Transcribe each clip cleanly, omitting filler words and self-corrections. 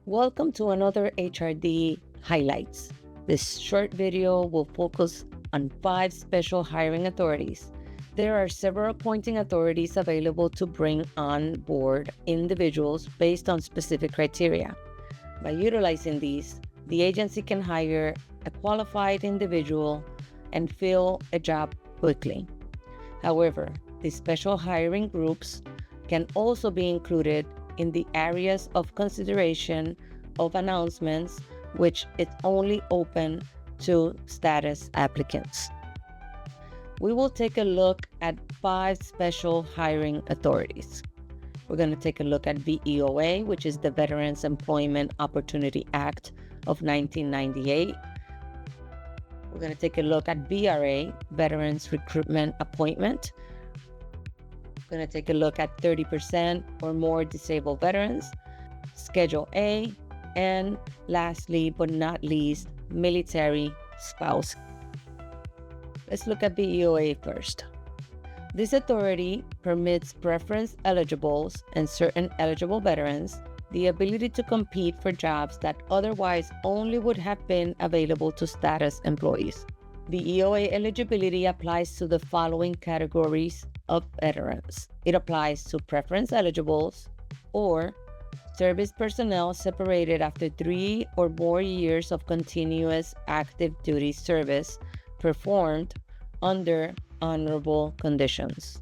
Welcome to another HRD highlights. This short video will focus on 5 special hiring authorities. There are several appointing authorities available to bring on board individuals based on specific criteria. By utilizing these, the agency can hire a qualified individual and fill a job quickly. However, these special hiring groups can also be included in the areas of consideration of announcements, which is only open to status applicants. We will take a look at 5 special hiring authorities. We're going to take a look at VEOA, which is the Veterans Employment Opportunity Act of 1998. We're going to take a look at VRA, Veterans Recruitment Appointment. We're going to take a look at 30% or more disabled veterans, Schedule A, and lastly but not least, military spouse. Let's look at VEOA first. This authority permits preference eligibles and certain eligible veterans the ability to compete for jobs that otherwise only would have been available to status employees. VEOA eligibility applies to the following categories of veterans. It applies to preference eligibles or service personnel separated after 3 or more years of continuous active duty service performed under honorable conditions.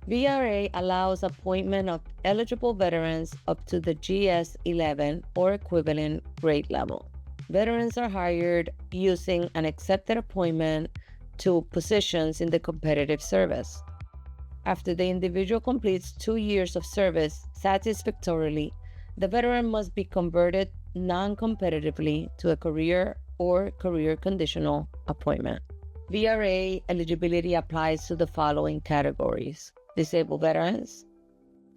VRA allows appointment of eligible veterans up to the GS-11 or equivalent grade level. Veterans are hired using an accepted appointment to positions in the competitive service. After the individual completes 2 years of service satisfactorily, the veteran must be converted non-competitively to a career or career conditional appointment. VRA eligibility applies to the following categories: disabled veterans,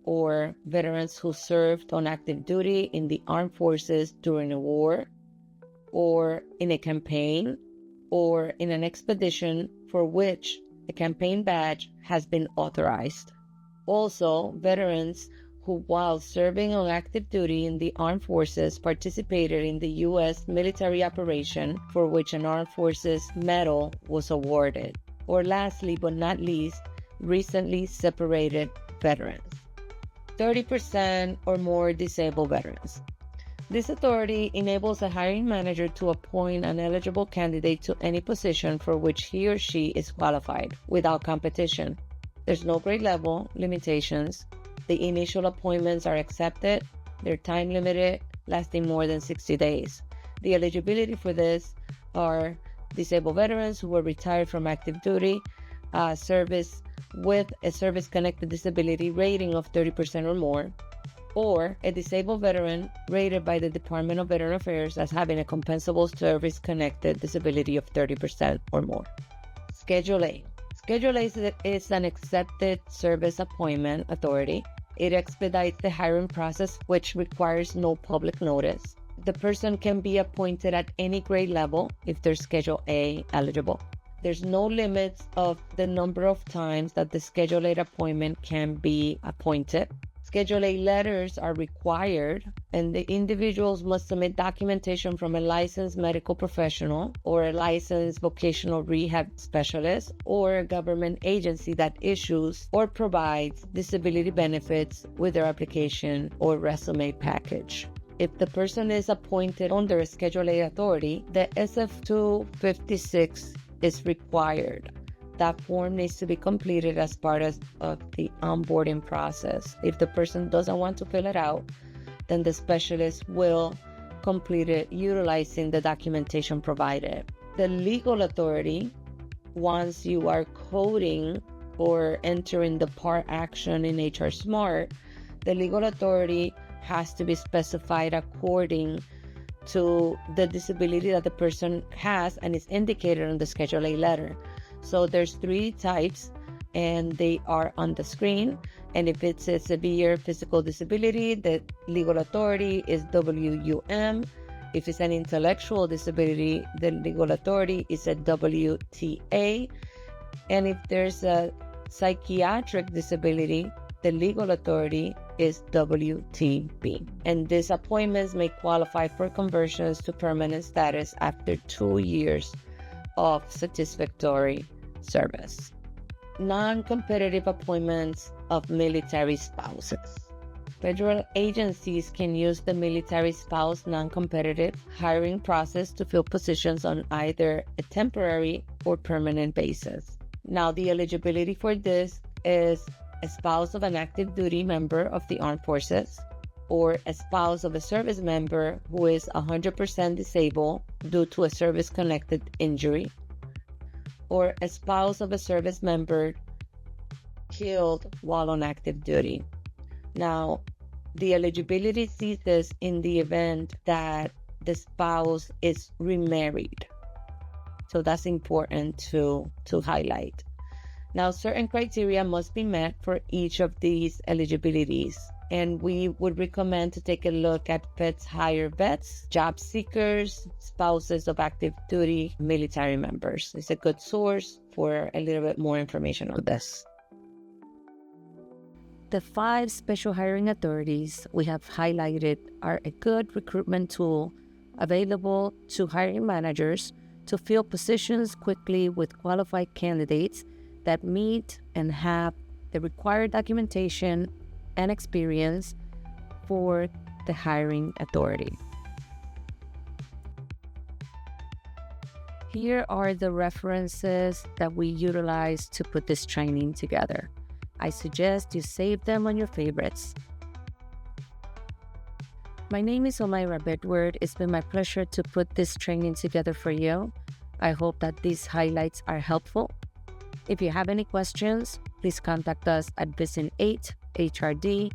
or veterans who served on active duty in the armed forces during a war, or in a campaign, or in an expedition for which a campaign badge has been authorized. Also, veterans who, while serving on active duty in the armed forces, participated in the U.S. military operation for which an armed forces medal was awarded. Or lastly but not least, recently separated veterans. 30% or more disabled veterans. This authority enables a hiring manager to appoint an eligible candidate to any position for which he or she is qualified without competition. There's no grade level limitations. The initial appointments are accepted. They're time limited, lasting more than 60 days. The eligibility for this are disabled veterans who were retired from active duty, service with a service-connected disability rating of 30% or more, or a disabled veteran rated by the Department of Veteran Affairs as having a compensable service-connected disability of 30% or more. Schedule A. Schedule A is an accepted service appointment authority. It expedites the hiring process, which requires no public notice. The person can be appointed at any grade level if they're Schedule A eligible. There's no limits of the number of times that the Schedule A appointment can be appointed. Schedule A letters are required, and the individuals must submit documentation from a licensed medical professional or a licensed vocational rehab specialist or a government agency that issues or provides disability benefits with their application or resume package. If the person is appointed under a Schedule A authority, the SF-256 is required. That form needs to be completed as part of the onboarding process. If the person doesn't want to fill it out, then the specialist will complete it utilizing the documentation provided. The legal authority, once you are coding or entering the part action in HR Smart, the legal authority has to be specified according to the disability that the person has and is indicated on the Schedule A letter. So there's 3 types and they are on the screen. And if it's a severe physical disability, the legal authority is WUM. If it's an intellectual disability, the legal authority is a WTA. And if there's a psychiatric disability, the legal authority is WTB. And these appointments may qualify for conversions to permanent status after 2 years of satisfactory service. Non-competitive appointments of military spouses. Federal agencies can use the military spouse non-competitive hiring process to fill positions on either a temporary or permanent basis. Now, the eligibility for this is a spouse of an active duty member of the armed forces, or a spouse of a service member who is 100% disabled due to a service-connected injury, or a spouse of a service member killed while on active duty. Now, the eligibility ceases in the event that the spouse is remarried. So that's important to highlight. Now, certain criteria must be met for each of these eligibilities, and we would recommend to take a look at Vets Hire Vets, job seekers, spouses of active duty military members. It's a good source for a little bit more information on this. The 5 special hiring authorities we have highlighted are a good recruitment tool available to hiring managers to fill positions quickly with qualified candidates that meet and have the required documentation and experience for the hiring authority. Here are the references that we utilize to put this training together. I suggest you save them on your favorites. My name is Omaira Bedward. It's been my pleasure to put this training together for you. I hope that these highlights are helpful. If you have any questions, please contact us at VISN 8 HRD@va.gov